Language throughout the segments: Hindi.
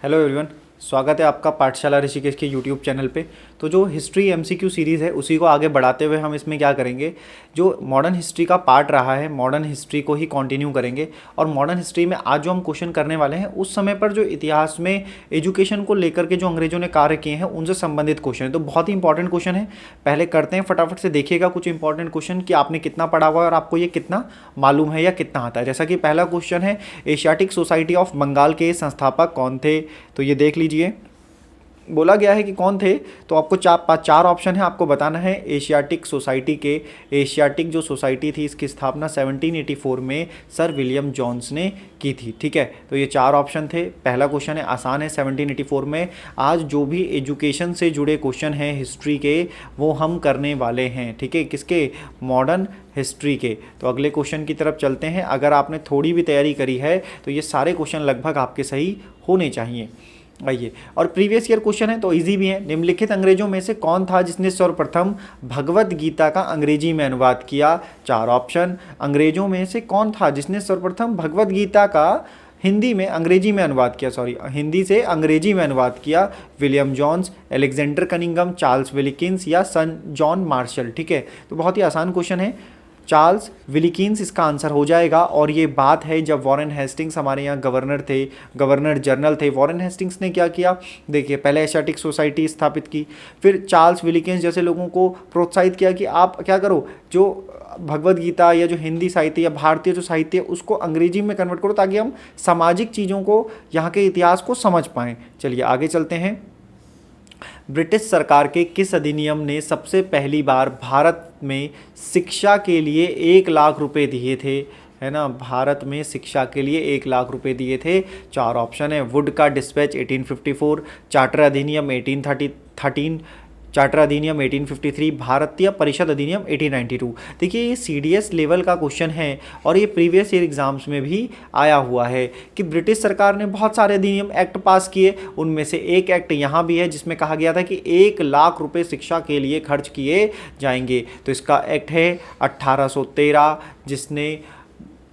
हेलो एवरीवन, स्वागत है आपका पाठशाला ऋषिकेश के यूट्यूब चैनल पे। तो जो हिस्ट्री एमसीक्यू सीरीज़ है उसी को आगे बढ़ाते हुए हम इसमें क्या करेंगे, जो मॉडर्न हिस्ट्री का पार्ट रहा है मॉडर्न हिस्ट्री को ही कंटिन्यू करेंगे। और मॉडर्न हिस्ट्री में आज जो हम क्वेश्चन करने वाले हैं उस समय पर जो इतिहास में एजुकेशन को लेकर के जो अंग्रेजों ने कार्य किए हैं उनसे संबंधित क्वेश्चन है। तो बहुत ही इंपॉर्टेंट क्वेश्चन है, पहले करते हैं फटाफट से। देखिएगा कुछ इंपॉर्टेंट क्वेश्चन कि आपने कितना पढ़ा हुआ है और आपको ये कितना मालूम है या कितना आता है। जैसा कि पहला क्वेश्चन है, एशियाटिक सोसाइटी ऑफ बंगाल के संस्थापक कौन थे? तो ये देख लीजिए, बोला गया है कि कौन थे। तो आपको चार ऑप्शन है, आपको बताना है। एशियाटिक सोसाइटी के एशियाटिक जो सोसाइटी थी इसकी स्थापना 1784 में सर विलियम जॉन्स ने की थी। ठीक है, तो ये चार ऑप्शन थे। पहला क्वेश्चन है, आसान है, 1784 में। आज जो भी एजुकेशन से जुड़े क्वेश्चन हैं हिस्ट्री के वो हम करने वाले हैं। ठीक है, किसके? मॉडर्न हिस्ट्री के। तो अगले क्वेश्चन की तरफ चलते हैं। अगर आपने थोड़ी भी तैयारी करी है तो ये सारे क्वेश्चन लगभग आपके सही होने चाहिए। आइए, और प्रीवियस ईयर क्वेश्चन है तो इजी भी है। निम्नलिखित अंग्रेजों में से कौन था जिसने सर्वप्रथम भगवत गीता का अंग्रेजी में अनुवाद किया? चार ऑप्शन। अंग्रेजों में से कौन था जिसने सर्वप्रथम भगवत गीता का अंग्रेजी में अनुवाद किया? हिंदी से अंग्रेजी में अनुवाद किया। William Jones, Alexander Cunningham, Charles Wilkins या सन जॉन मार्शल। ठीक है, तो बहुत ही आसान क्वेश्चन है, चार्ल्स विलिकिंस इसका आंसर हो जाएगा। और ये बात है जब वॉरेन हेस्टिंग्स हमारे यहाँ गवर्नर थे, गवर्नर जनरल थे। वॉरेन हेस्टिंग्स ने क्या किया? देखिए, पहले एशियाटिक सोसाइटी स्थापित की, फिर चार्ल्स विलिकिंस जैसे लोगों को प्रोत्साहित किया कि आप क्या करो, जो भगवत गीता या जो हिंदी साहित्य या भारतीय जो साहित्य है उसको अंग्रेजी में कन्वर्ट करो ताकि हम सामाजिक चीज़ों को, यहाँ के इतिहास को समझ पाएँ। चलिए आगे चलते हैं। ब्रिटिश सरकार के किस अधिनियम ने सबसे पहली बार भारत में शिक्षा के लिए 1 लाख रुपए दिए थे? है ना, भारत में शिक्षा के लिए 1 लाख रुपए दिए थे। चार ऑप्शन है, वुड का डिस्पैच 1854, चार्टर अधिनियम 1813, चार्टर अधिनियम 1853, भारतीय परिषद अधिनियम 1892। देखिए, ये सीडीएस लेवल का क्वेश्चन है और ये प्रीवियस ईयर एग्जाम्स में भी आया हुआ है कि ब्रिटिश सरकार ने बहुत सारे अधिनियम एक्ट पास किए। उनमें से एक एक्ट यहाँ भी है जिसमें कहा गया था कि 1 लाख रुपए शिक्षा के लिए खर्च किए जाएंगे। तो इसका एक्ट है 1813, जिसने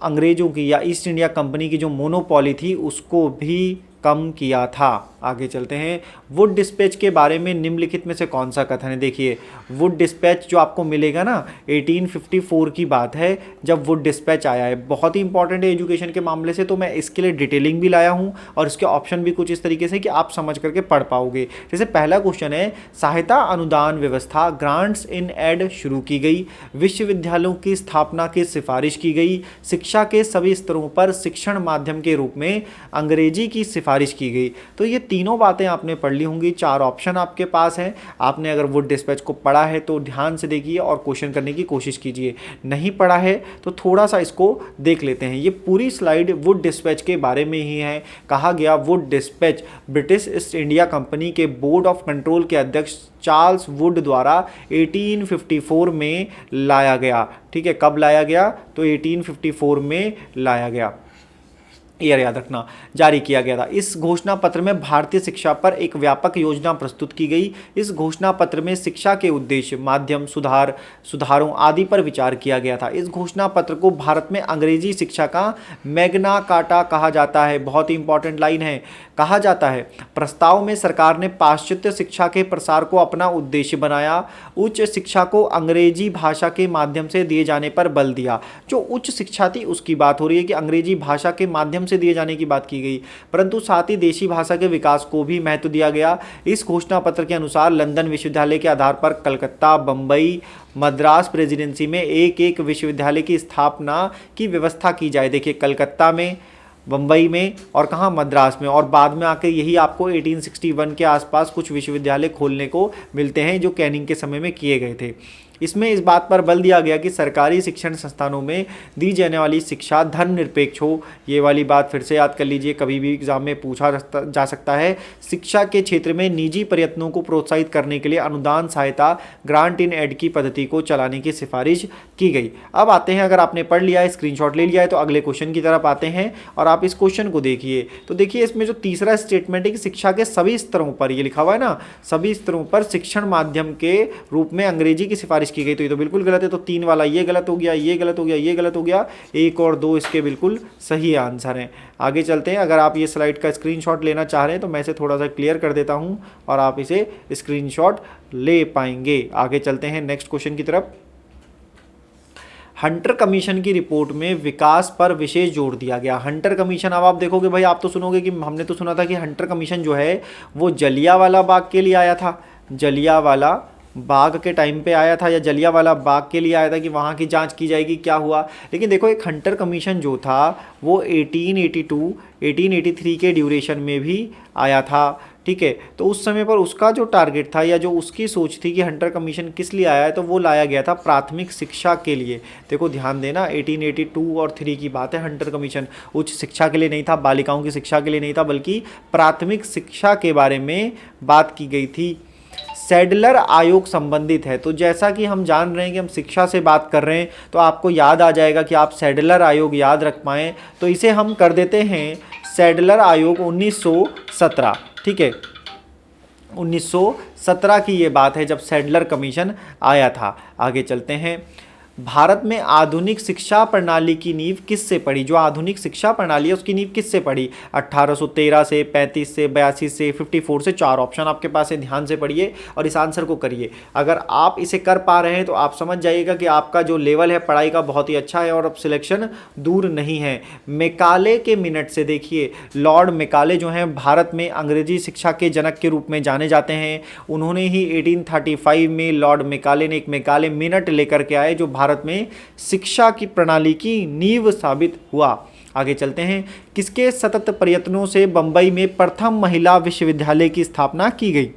अंग्रेज़ों की या ईस्ट इंडिया कंपनी की जो मोनोपॉली थी उसको भी कम किया था। आगे चलते हैं। वुड डिस्पैच के बारे में निम्नलिखित में से कौन सा कथन है? देखिए, वुड डिस्पैच जो आपको मिलेगा ना, 1854 की बात है जब वुड डिस्पैच आया है। बहुत ही इंपॉर्टेंट है एजुकेशन के मामले से, तो मैं इसके लिए डिटेलिंग भी लाया हूँ और इसके ऑप्शन भी कुछ इस तरीके से कि आप समझ करके पढ़ पाओगे। जैसे पहला क्वेश्चन है, सहायता अनुदान व्यवस्था ग्रांट्स इन एड शुरू की गई, विश्वविद्यालयों की स्थापना की सिफारिश की गई, शिक्षा के सभी स्तरों पर शिक्षण माध्यम के रूप में अंग्रेजी की सिफारिश की गई। तो ये तीनों बातें आपने पढ़ ली होंगी। चार ऑप्शन आपके पास हैं। आपने अगर वुड डिस्पैच को पढ़ा है तो ध्यान से देखिए और क्वेश्चन करने की कोशिश कीजिए। नहीं पढ़ा है तो थोड़ा सा इसको देख लेते हैं। ये पूरी स्लाइड वुड डिस्पैच के बारे में ही है। कहा गया, Wood dispatch British east India company के बोर्ड ऑफ कंट्रोल के अध्यक्ष चार्ल्स वुड द्वारा 1854 में लाया गया। ठीक है, कब लाया गया? तो 1854 में लाया गया, ईयर याद रखना, जारी किया गया था। इस घोषणा पत्र में भारतीय शिक्षा पर एक व्यापक योजना प्रस्तुत की गई। इस घोषणा पत्र में शिक्षा के उद्देश्य, माध्यम, सुधारों आदि पर विचार किया गया था। इस घोषणा पत्र को भारत में अंग्रेजी शिक्षा का मैग्ना कार्टा कहा जाता है। बहुत ही इंपॉर्टेंट लाइन है, कहा जाता है। प्रस्ताव में सरकार ने पाश्चात्य शिक्षा के प्रसार को अपना उद्देश्य बनाया। उच्च शिक्षा को अंग्रेजी भाषा के माध्यम से दिए जाने पर बल दिया। जो उच्च शिक्षा थी उसकी बात हो रही है कि अंग्रेजी भाषा के माध्यम से दिए जाने की बात की गई, परंतु साथ ही देशी भाषा के विकास को भी महत्व दिया गया। इस घोषणा पत्र के अनुसार लंदन विश्वविद्यालय के आधार पर कलकत्ता, बंबई, मद्रास प्रेसिडेंसी में एक एक विश्वविद्यालय की स्थापना की व्यवस्था की जाए। देखिए, कलकत्ता में, बम्बई में और कहाँ? मद्रास में। और बाद में आके यही आपको 1861 के आसपास कुछ विश्वविद्यालय खोलने को मिलते हैं जो कैनिंग के समय में किए गए थे। इसमें इस बात पर बल दिया गया कि सरकारी शिक्षण संस्थानों में दी जाने वाली शिक्षा धर्मनिरपेक्ष हो। ये वाली बात फिर से याद कर लीजिए, कभी भी एग्जाम में पूछा जा सकता है। शिक्षा के क्षेत्र में निजी प्रयत्नों को प्रोत्साहित करने के लिए अनुदान सहायता ग्रांट इन एड की पद्धति को चलाने की सिफारिश की गई। अब आते हैं, अगर आपने पढ़ लिया है, स्क्रीनशॉट ले लिया है, तो अगले क्वेश्चन की तरफ आते हैं और आप इस क्वेश्चन को देखिए। तो देखिए, इसमें जो तीसरा स्टेटमेंट है कि शिक्षा के सभी स्तरों पर, ये लिखा हुआ है ना, सभी स्तरों पर शिक्षण माध्यम के रूप में अंग्रेजी की सिफारिश चॉइस की गई तो ये तो बिल्कुल गलत है, तो 3 वाला ये गलत हो गया, ये गलत हो गया, ये गलत हो गया, 1 और 2 इसके बिल्कुल सही आंसर हैं। आगे चलते हैं। अगर आप ये स्लाइड का स्क्रीनशॉट लेना चाह रहे हैं तो मैं इसे थोड़ा सा क्लियर कर देता हूँ और आप इसे स्क्रीनशॉट ले पाएंगे। आगे चलते हैं नेक्स्ट क्वेश्चन की तरफ। हंटर कमीशन की रिपोर्ट में विकास पर विशेष जोर दिया गया। हंटर कमीशन, अब आप देखोगे भाई, आप तो सुनोगे कि हमने तो सुना था कि हंटर कमीशन जो है वो जलियांवाला बाग के लिए आया था, जलियांवाला बाग के टाइम पे आया था, या जलियांवाला बाग के लिए आया था कि वहाँ की जांच की जाएगी क्या हुआ। लेकिन देखो एक हंटर कमीशन जो था वो 1882 1883 के ड्यूरेशन में भी आया था, ठीक है। तो उस समय पर उसका जो टारगेट था या जो उसकी सोच थी कि हंटर कमीशन किस लिए आया है, तो वो लाया गया था प्राथमिक शिक्षा के लिए। देखो ध्यान देना, 1882 और 3 की बात है। हंटर कमीशन उच्च शिक्षा के लिए नहीं था, बालिकाओं की शिक्षा के लिए नहीं था, बल्कि प्राथमिक शिक्षा के बारे में बात की गई थी। सैडलर आयोग संबंधित है, तो जैसा कि हम जान रहे हैं कि हम शिक्षा से बात कर रहे हैं तो आपको याद आ जाएगा कि आप सैडलर आयोग याद रख पाएँ, तो इसे हम कर देते हैं सैडलर आयोग 1917, ठीक है। 1917 की ये बात है जब सैडलर कमीशन आया था। आगे चलते हैं। भारत में आधुनिक शिक्षा प्रणाली की नींव किससे पड़ी? जो आधुनिक शिक्षा प्रणाली है उसकी नींव किससे पड़ी? 1813 से, 35 से, 82 से, 54 से। 4 ऑप्शन आपके पास है, ध्यान से पढ़िए और इस आंसर को करिए। अगर आप इसे कर पा रहे हैं तो आप समझ जाइएगा कि आपका जो लेवल है पढ़ाई का बहुत ही अच्छा है और अब सिलेक्शन दूर नहीं है। मेकाले के मिनट से देखिए, लॉर्ड मेकाले जो हैं भारत में अंग्रेजी शिक्षा के जनक के रूप में जाने जाते हैं। उन्होंने ही 1835 में लॉर्ड मेकाले ने एक मेकाले मिनट लेकर के आए जो भारत में शिक्षा की प्रणाली की नींव साबित हुआ। आगे चलते हैं। किसके सतत प्रयत्नों से बंबई में प्रथम महिला विश्वविद्यालय की स्थापना की गई?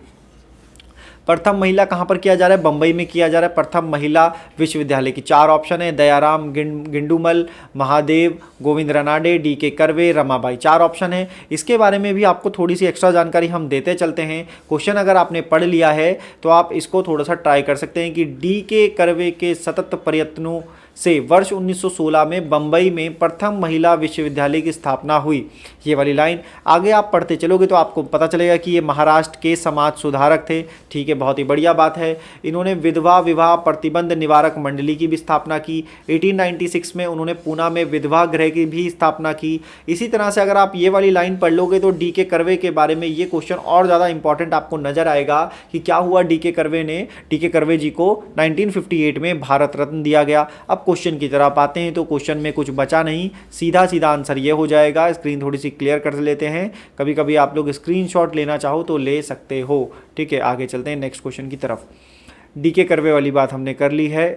प्रथम महिला कहाँ पर किया जा रहा है? बंबई में किया जा रहा है प्रथम महिला विश्वविद्यालय की। 4 ऑप्शन है, दयाराम गिंडुमल, महादेव, गोविंद रनाडे, डी.के. कर्वे, रमाबाई। 4 ऑप्शन है। इसके बारे में भी आपको थोड़ी सी एक्स्ट्रा जानकारी हम देते चलते हैं। क्वेश्चन अगर आपने पढ़ लिया है तो आप इसको थोड़ा सा ट्राई कर सकते हैं कि डी.के. कर्वे के सतत प्रयत्नों से वर्ष 1916 में बंबई में प्रथम महिला विश्वविद्यालय की स्थापना हुई। ये वाली लाइन आगे आप पढ़ते चलोगे तो आपको पता चलेगा कि ये महाराष्ट्र के समाज सुधारक थे, ठीक है, बहुत ही बढ़िया बात है। इन्होंने विधवा विवाह प्रतिबंध निवारक मंडली की भी स्थापना की। 1896 में उन्होंने पूना में विधवा गृह की भी स्थापना की। इसी तरह से अगर आप ये वाली लाइन पढ़ लोगे तो डी.के. कर्वे के बारे में ये क्वेश्चन और ज़्यादा इंपॉर्टेंट आपको नजर आएगा कि क्या हुआ। डी.के. कर्वे जी को 1958 में भारत रत्न दिया गया। अब क्वेश्चन की तरफ आते हैं तो क्वेश्चन में कुछ बचा नहीं, सीधा सीधा आंसर ये हो जाएगा। स्क्रीन थोड़ी सी क्लियर कर लेते हैं, कभी कभी आप लोग स्क्रीनशॉट लेना चाहो तो ले सकते हो, ठीक है। आगे चलते हैं नेक्स्ट क्वेश्चन की तरफ। डी.के. कर्वे वाली बात हमने कर ली है।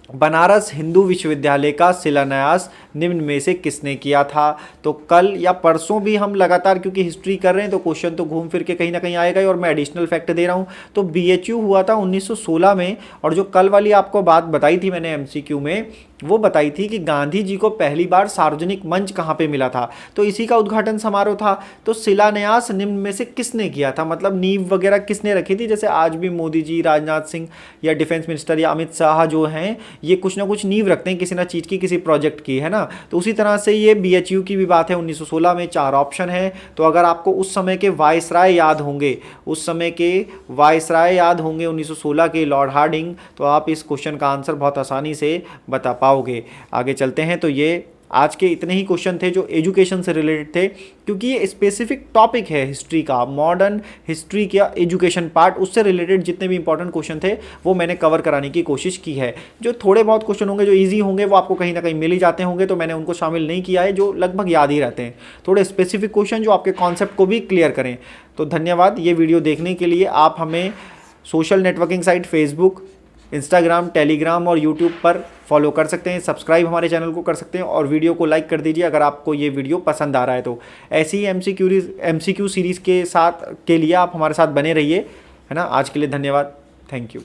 बनारस हिंदू विश्वविद्यालय का शिलान्यास निम्न में से किसने किया था? तो कल या परसों भी हम लगातार क्योंकि हिस्ट्री कर रहे हैं तो क्वेश्चन तो घूम फिर के कहीं ना कहीं आएगा ही, और मैं एडिशनल फैक्ट दे रहा हूं। तो बीएचयू हुआ था 1916 में, और जो कल वाली आपको बात बताई थी मैंने एमसीक्यू में, वो बताई थी कि गांधी जी को पहली बार सार्वजनिक मंच कहाँ पे मिला था, तो इसी का उद्घाटन समारोह था। तो शिलान्यास निम्न में से किसने किया था, मतलब नींव वगैरह किसने रखी थी? जैसे आज भी मोदी जी, राजनाथ सिंह या डिफेंस मिनिस्टर या अमित शाह जो हैं ये कुछ ना कुछ नींव रखते हैं किसी ना चीज़ की, किसी प्रोजेक्ट की, है ना। तो उसी तरह से ये बीएचयू की भी बात है 1916 में। 4 ऑप्शन है। तो अगर आपको उस समय के वायसराय याद होंगे, उस समय के वायसराय याद होंगे 1916 के लॉर्ड हार्डिंग, तो आप इस क्वेश्चन का आंसर बहुत आसानी से बता पाओगे। आगे चलते हैं। तो ये आज के इतने ही क्वेश्चन थे जो एजुकेशन से रिलेटेड थे, क्योंकि ये स्पेसिफिक टॉपिक है हिस्ट्री का, मॉडर्न हिस्ट्री का एजुकेशन पार्ट, उससे रिलेटेड जितने भी इंपॉर्टेंट क्वेश्चन थे वो मैंने कवर कराने की कोशिश की है। जो थोड़े बहुत क्वेश्चन होंगे जो ईजी होंगे वो आपको कहीं ना कहीं मिल ही जाते होंगे, तो मैंने उनको शामिल नहीं किया है, जो लगभग याद ही रहते हैं। थोड़े स्पेसिफिक क्वेश्चन जो आपके कॉन्सेप्ट को भी क्लियर करें। तो धन्यवाद ये वीडियो देखने के लिए। आप हमें social networking site Facebook, Instagram, Telegram और यूट्यूब पर फॉलो कर सकते हैं। सब्सक्राइब हमारे चैनल को कर सकते हैं और वीडियो को लाइक कर दीजिए अगर आपको ये वीडियो पसंद आ रहा है। तो ऐसी ही एमसीक्यू सीरीज़ के लिए आप हमारे साथ बने रहिए, है ना। आज के लिए धन्यवाद, थैंक यू।